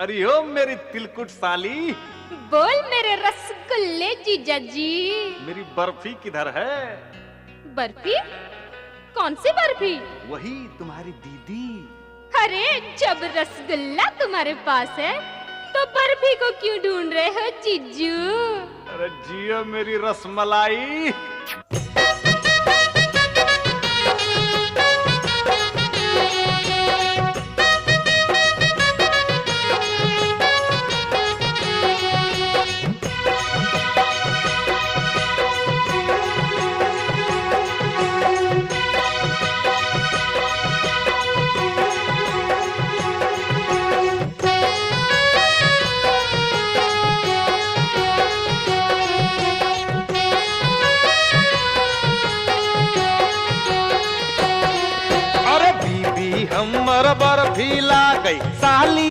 अरे ओ मेरी तिलकुट साली, बोल मेरे रसगुल्ले जीजा जी। मेरी बर्फी किधर है? बर्फी? कौन सी बर्फी? वही तुम्हारी दीदी। अरे जब रसगुल्ला तुम्हारे पास है तो बर्फी को क्यों ढूंढ रहे हो जीजू? अरे जियो मेरी रसमलाई। हमर बर्फी ला गई साली।